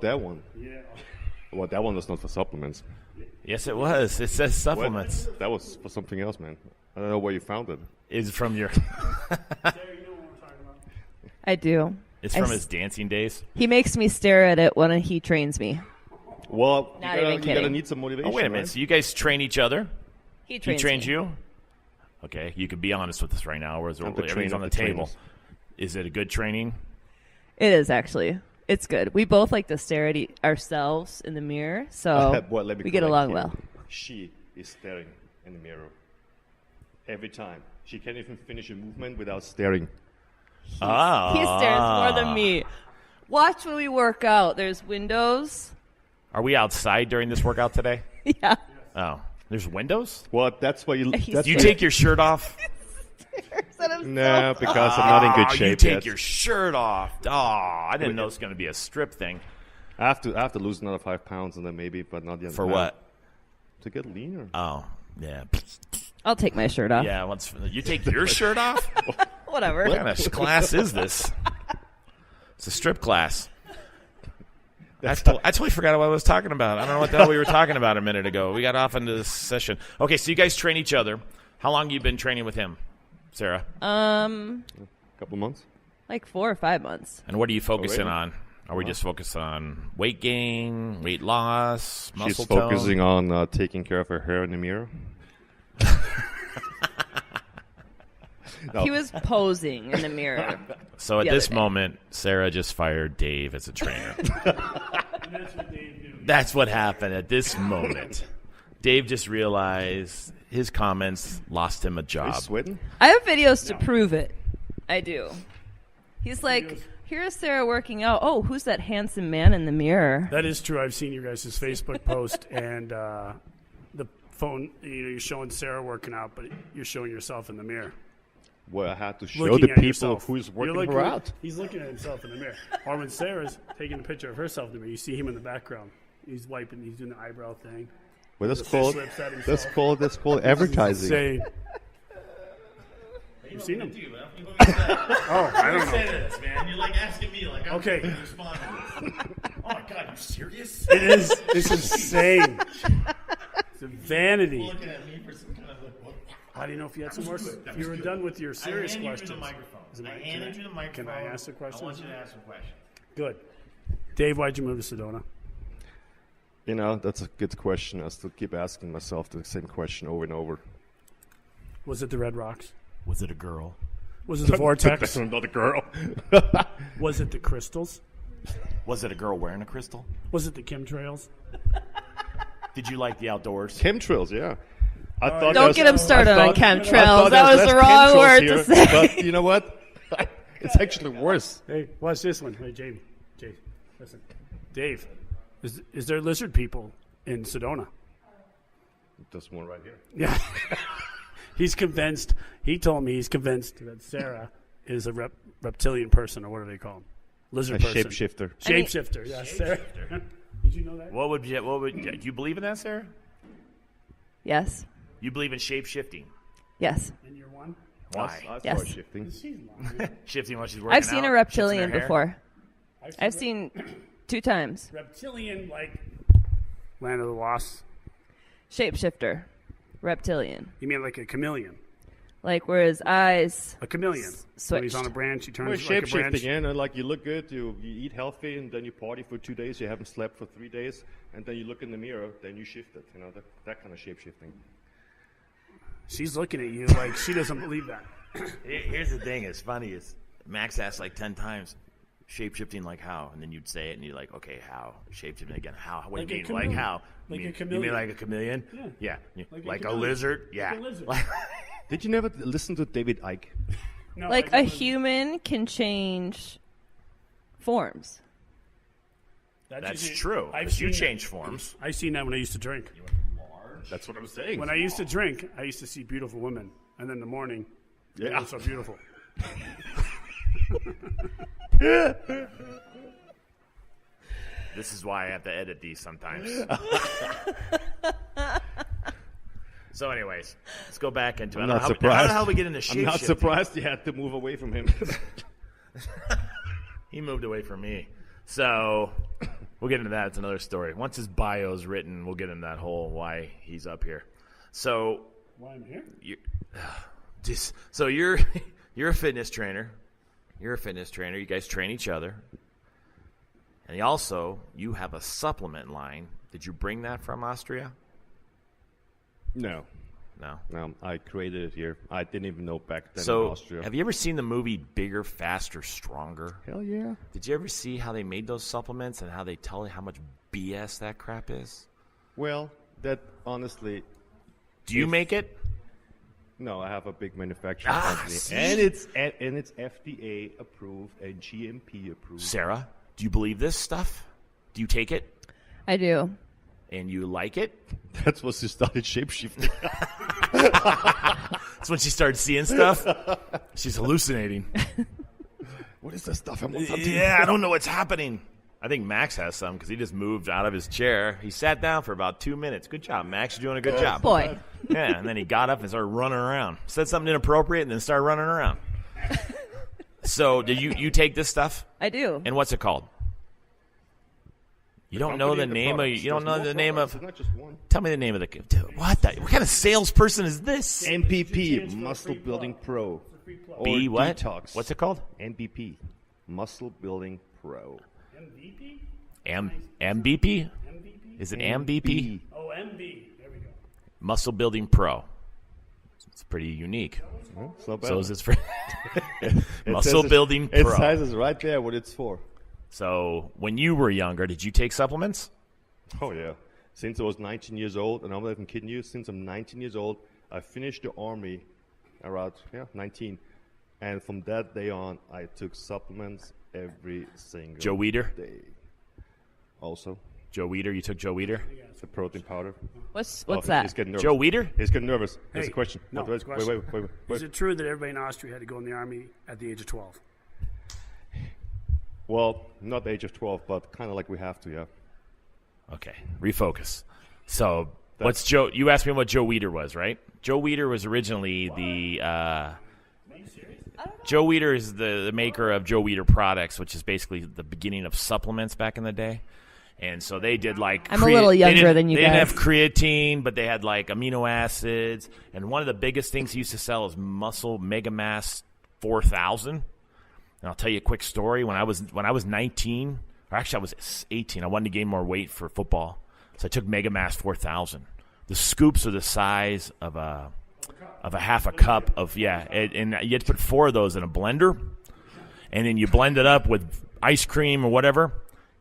That one. Yeah. Well, that one was not for supplements. Yes, it was. It says supplements. What? That was for something else, man. I don't know where you found it. Is from your. Sarah, you know what I'm talking about? I do. It's from his dancing days. He makes me stare at it when he trains me. Well, Not you even gotta kidding. need some motivation. Oh, wait a minute. Right? So you guys train each other? He trains trains me. you? Okay, you can be honest with us right now, or is I'm the everything's trainer on the of the table? trainers. Is it a good training? It is actually. It's good. We both like to stare at ourselves in the mirror, so Well, let me we get correct along you. well. She is staring in the mirror every time. She can't even finish a movement without staring. He stares more than me. Watch when we work out. There's windows. Are we outside during this workout today? Yeah. Oh, there's windows? Well, that's why you. He's That's Do you why- take your shirt off? No, because I'm not in good shape You take yet. your shirt off. Oh, I didn't know it was going to be a strip thing. I have to lose another 5 pounds and then maybe, but not yet. For now. what? To get leaner. Oh, yeah. I'll take my shirt off. Yeah, you take your shirt off? Whatever. What kind of class is this? It's a strip class. I totally forgot what I was talking about. I don't know what the hell we were talking about a minute ago. We got off into this session. Okay, so you guys train each other. How long have you been training with him, Sarah? Couple months. Like 4 or 5 months. And what are you focusing really? on? Are we just focused on weight gain, weight loss, muscle She's tone? focusing on taking care of her hair in the mirror. No. He was posing in the mirror. So at the this other day. moment, Sarah just fired Dave as a trainer. And that's what Dave knew. That's what happened at this moment. Dave just realized his comments lost him a Are you job. sweating? I have videos to prove it. I do. He's like, here's Sarah working out. Oh, who's that handsome man in the mirror? That is true. I've seen your guys' Facebook post, and the phone, you're showing Sarah working out, but you're showing yourself in the mirror. Well, I had to show Looking the at people yourself. who's You're working her out. He's looking at himself in the mirror. Or when Sarah's taking a picture of herself in the mirror, you see him in the background. He's wiping, he's doing the eyebrow thing. Well, The fish lips at himself. that's called advertising. Say, you've seen him? Oh, I don't know. this, man. You're like asking me, like, Okay. respond to this. Oh my God, you serious? It is. It's insane. It's a vanity. Looking at me for some kind of like, what? How do you know if you had some more? If you were done with your serious questions. Is it I my- handed you the microphone. Can I ask a question? I want you to ask a question. Good. Dave, why'd you move to Sedona? You know, that's a good question. I still keep asking myself the same question over and over. Was it the Red Rocks? Was it a girl? Was it the Vortex? Not a girl. Was it the Crystals? Was it a girl wearing a crystal? Was it the chemtrails? Did you like the outdoors? Chemtrails, yeah. I thought Don't get him started on I chemtrails. thought That was there's the less wrong chemtrails word here, to say. But you know what? It's actually worse. Hey, watch this one. Hey, Jamie. Jay, listen. Dave, is there lizard people in Sedona? This one right here. Yeah. He's convinced. He told me he's convinced that Sarah is a reptilian person, or what do they call him? Lizard A person. shapeshifter. Shapeshifter. Yeah, Sarah. Did you know that? Do you believe in that, Sarah? Yes. You believe in shape shifting? Yes. In year one? Why? I Yes. start shifting. She's lying. Shifting while she's working I've seen out? a reptilian Shifting her hair? before. I've I've seen 2 times. reptilian, like Land of the Lost. Shapeshifter. Reptilian. You mean like a chameleon? Like where his eyes. A chameleon. When he's switched. on a branch, he Well, turns like a branch. shape-shifting, yeah, like you look good, you eat healthy, and then you party for 2 days, you haven't slept for 3 days, and then you look in the mirror, then you shift it, you know, that kind of shape-shifting. She's looking at you like she doesn't believe that. Here's the thing. It's funny. Is Max asked like 10 times, shape shifting like how? And then you'd say it, and you're like, okay, how? Shape shifting again. How? What Like do a you mean? Like chameleon. how? Like you a mean, chameleon. You mean like a chameleon? Yeah. Yeah. Like Like, a a chameleon. lizard? Yeah. Like a lizard. Did you never listen to David Icke? No, Like I a just- human can change forms. That's usually- true. I've 'Cause you seen that. change forms. I've seen that when I used to drink. That's what I'm saying. When I used to drink, I used to see beautiful women, and then in the morning, they Yeah. were so beautiful. This is why I have to edit these sometimes. So, anyways, let's go back into it. I'm I don't not know how surprised. the hell we get into shape I'm not shifting? surprised you had to move away from him. He moved away from me. So, We'll get into that. It's another story. Once his bio's written, we'll get into that whole why he's up here. So, Why I'm here? You're you're a fitness trainer. You're a fitness trainer. You guys train each other. And you have a supplement line. Did you bring that from Austria? No. No. I created it here. I didn't even know back then in So, Austria. have you ever seen the movie Bigger, Faster, Stronger? Hell yeah. Did you ever see how they made those supplements and how they tell you how much BS that crap is? Well, that honestly, Do you make it? no, I have a big manufacturing company, see? and it's FDA approved and GMP approved. Sarah, do you believe this stuff? Do you take it I do. and you like it? That's what she started shapeshifting. That's when she started seeing stuff. She's hallucinating. What is that stuff? Yeah, I don't know what's happening. I think Max has some because he just moved out of his chair. He sat down for about 2 minutes. Good job, Max. You're doing a good job. Boy. Yeah, and then he got up and started running around. Said something inappropriate and then started running around. So, do you take this stuff? I do. And what's it called? You don't know the name of. You don't know the name of. It's not just one. Tell me the name of the. Dude, what kind of salesperson is this? MPP, Muscle Building Pro. Or B what? Detox. What's it called? MBP, Muscle Building Pro. MVP? MBP? Is it MBP? Oh, MB. There we go. Muscle Building Pro. It's pretty unique. It's not bad. So is this for It Muscle says Building It Pro? says right there what it's for. So when you were younger, did you take supplements? Oh, yeah. Since I was 19 years old, and I'm not even kidding you, since I'm 19 years old, I finished the army around 19. And from that day on, I took supplements every single Joe Weider? day. Also, Joe Weider? You took Joe Weider? the protein powder. What's He's that? getting nervous. Joe Weider? He's getting nervous. There's Hey, a question. no, wait, question. wait. Is it true that everybody in Austria had to go in the army at the age of 12? Well, not the age of 12, but kind of like we have to, yeah. Okay, refocus. So what's Joe? You asked me what Joe Weider was, right? Joe Weider was originally the. Joe Weider is the maker of Joe Weider products, which is basically the beginning of supplements back in the day. And so they did like. I'm a little younger than you They didn't guys. have creatine, but they had like amino acids. And one of the biggest things he used to sell is Muscle Mega Mass 4000. And I'll tell you a quick story. When I was 19, or actually I was 18, I wanted to gain more weight for football, so I took Mega Mass 4000. The scoops are the size of a half a cup of and you had to put 4 of those in a blender, and then you blend it up with ice cream or whatever.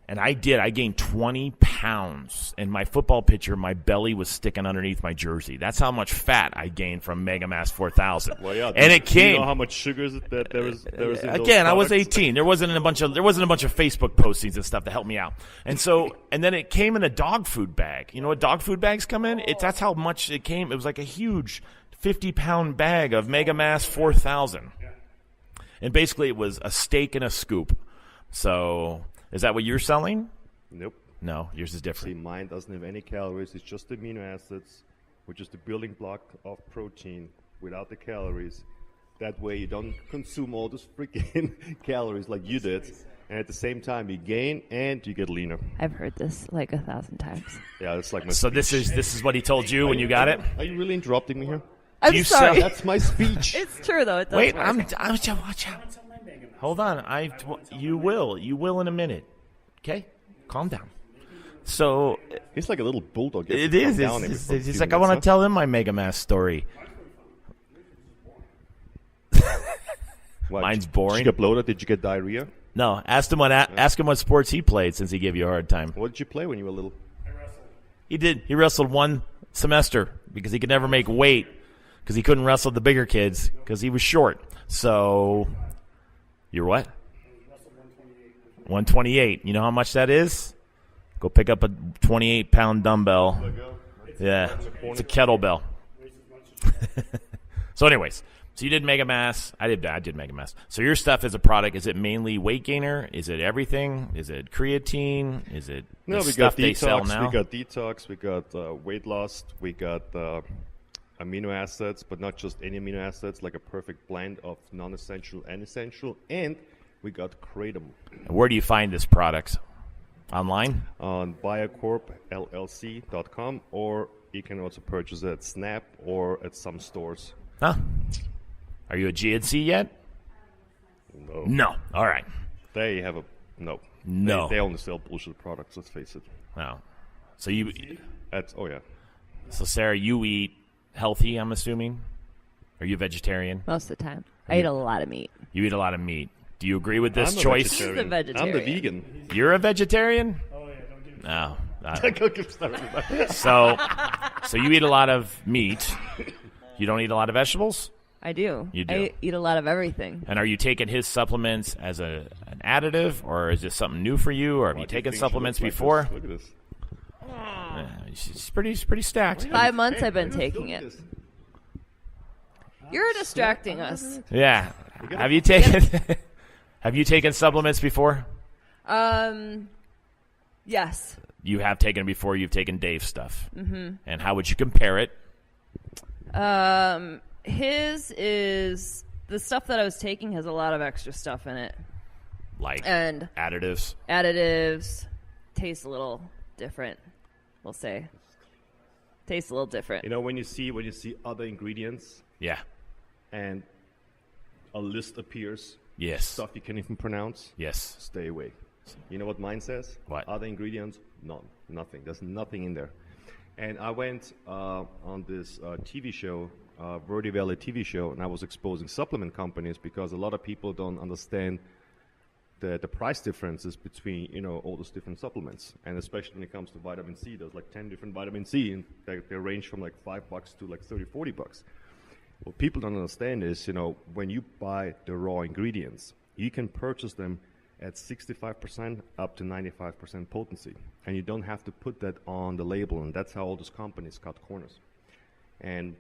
And I gained 20 pounds. In my football picture, my belly was sticking underneath my jersey. That's how much fat I gained from Mega Mass 4000. Well, yeah. And it Do you came. know how much sugar is it that there was in those Again, I was products? 18. There wasn't a bunch of Facebook postings and stuff to help me out. And then it came in a dog food bag. You know what dog food bags come in? That's how much it came. It was like a huge 50-pound bag of Mega Mass 4000. And basically it was a steak and a scoop. So, is that what you're selling? Nope. No, yours is See, different. mine doesn't have any calories. It's just amino acids, which is the building block of protein without the calories. That way you don't consume all those freaking calories like you did. And at the same time, you gain and you get leaner. I've heard this like 1,000 times. Yeah, it's like my So this is what he told you when you got it? Are you really interrupting me here? I'm you sorry. That's my speech. It's true though. It does Wait, work. watch out. Hold on. You will in a minute. Okay? Calm down. So He's like a little bulldog. You have it to is. calm down every It's few like I minutes, want to huh? tell them my Mega Mass story. What, Mine's Did boring. you get bloated? Did you get diarrhea? No, ask him what sports he played since he gave you a hard time. What did you play when you were little? He did. He wrestled one semester because he could never make weight because he couldn't wrestle the bigger kids because he was short. So, you're what? 128. You know how much that is? Go pick up a 28-pound dumbbell. Yeah, it's a kettlebell. So, anyways, so you did Mega Mass. I did Mega Mass. So your stuff is a product. Is it mainly weight gainer? Is it everything? Is it creatine? Is it No, the we stuff got they sell detox. now? We got detox. We got weight loss. We got amino acids, but not just any amino acids, like a perfect blend of non-essential and essential. And we got kratom. Where do you find this product? Online? on biocorpllc.com, or you can also purchase it at Snap or at some stores. Huh? Are you a GNC yet? No. No. All right. They have a no. No. They only sell bullshit products, let's face it. Oh. So you Oh yeah. So Sarah, you eat healthy, I'm assuming? Are you a vegetarian? Most of the time. I eat a lot of meat. You eat a lot of meat. Do you agree with this I'm a choice? vegetarian. He's a vegetarian. I'm the vegan. You're a vegetarian? Oh yeah, don't give me. No. Go give stuff. So you eat a lot of meat. You don't eat a lot of vegetables? I do. You do. I eat a lot of everything. And are you taking his supplements as an additive, or is this something new for you, or have you taken supplements before? Look at this. She's pretty stacked. 5 months I've been taking it. You're distracting us. Yeah. Have you taken supplements before? Yes. You have taken it before. You've taken Dave's stuff. Mm-hmm. And how would you compare it? His is the stuff that I was taking has a lot of extra stuff in it. Like And additives? additives taste a little different, we'll say. Tastes a little different. You know, when you see other ingredients Yeah. and a list appears, Yes. stuff you can't even pronounce, Yes. stay away. You know what mine says? What? Other ingredients? None. Nothing. There's nothing in there. And I went on this TV show, Verde Valley TV show, and I was exposing supplement companies because a lot of people don't understand the price differences between, all those different supplements. And especially when it comes to vitamin C, there's like 10 different vitamin C, and they range from like $5 to like $30, $40. What people don't understand is, when you buy the raw ingredients, you can purchase them at 65% up to 95% potency. And you don't have to put that on the label, and that's how all those companies cut corners. And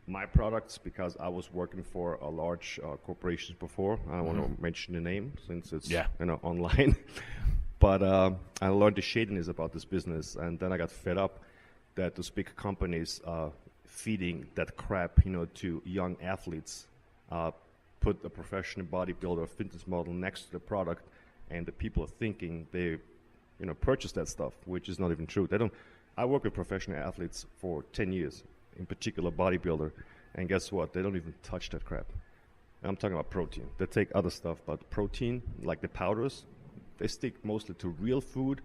my products, because I was working for a large corporations before, I don't want to mention the name since it's online, but I learned the shadiness about this business, and then I got fed up that those big companies feeding that crap, to young athletes, put a professional bodybuilder, fitness model next to the product, and the people are thinking they, purchase that stuff, which is not even true. They don't. I work with professional athletes for 10 years, in particular bodybuilder, and guess what? They don't even touch that crap. I'm talking about protein. They take other stuff, but protein, like the powders, they stick mostly to real food.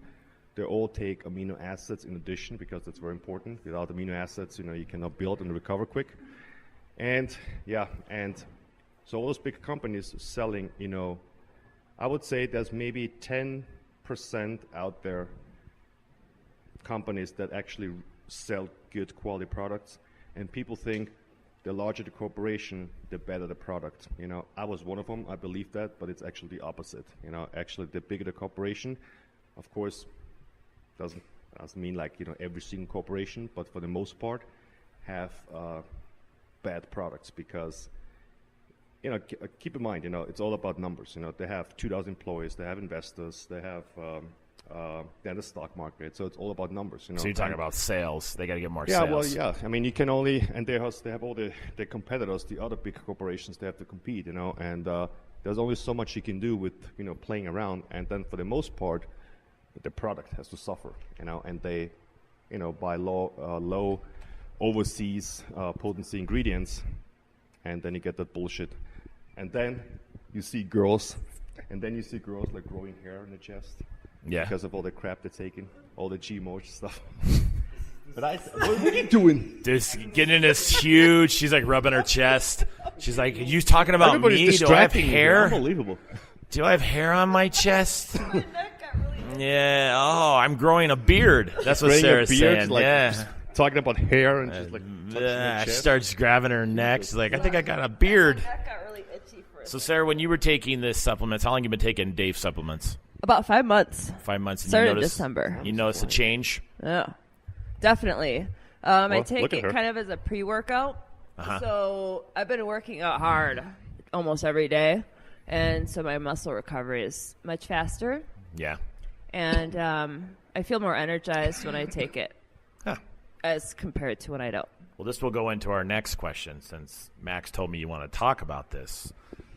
They all take amino acids in addition because that's very important. Without amino acids, you cannot build and recover quick. And so all those big companies selling, I would say there's maybe 10% out there companies that actually sell good quality products, and people think the larger the corporation, the better the product. I was one of them. I believe that, but it's actually the opposite. Actually, the bigger the corporation, of course, doesn't mean like every single corporation, but for the most part, have bad products because. Keep in mind, it's all about numbers. They have 2,000 employees, they have investors, they have they're in the stock market, so it's all about numbers. So you're talking about sales. They got to get more yeah, sales. Well, yeah. I mean, you can only, and they have all the competitors, the other big corporations, they have to compete, and there's only so much you can do with, playing around, and then for the most part, the product has to suffer, and they, buy low overseas potency ingredients, and then you get that bullshit. And then you see girls like growing hair in the chest. Yeah. Because of all the crap they're taking, all the GMO stuff. But what are you doing? Just getting this huge. She's like rubbing her chest. She's like, "Are you talking about Everybody's me? Do I have distracting me. hair? Unbelievable. Do I have hair on my chest?" Yeah. Oh, I'm growing a beard. That's what Growing a Sarah's beard, saying. like, yeah. just talking about hair and just like touching her She chest. starts grabbing her neck. She's like, "I think I got a beard." That got really itchy for a So, Sarah, when you were taking this supplements, how long you been taking Dave supplements? About 5 months. 5 months. And Started you in notice, December. You notice a change? Yeah, definitely. I Well, take look at it her. kind of as a pre-workout. Uh-huh. So I've been working out hard almost every day, and so my muscle recovery is much faster, Yeah. and I feel more energized when I take it Huh. as compared to when I don't. Well, this will go into our next question, since Max told me you want to talk about this,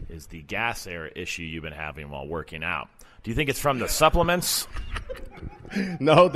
is the gas air issue you've been having while working out. Do you think it's from the supplements? No,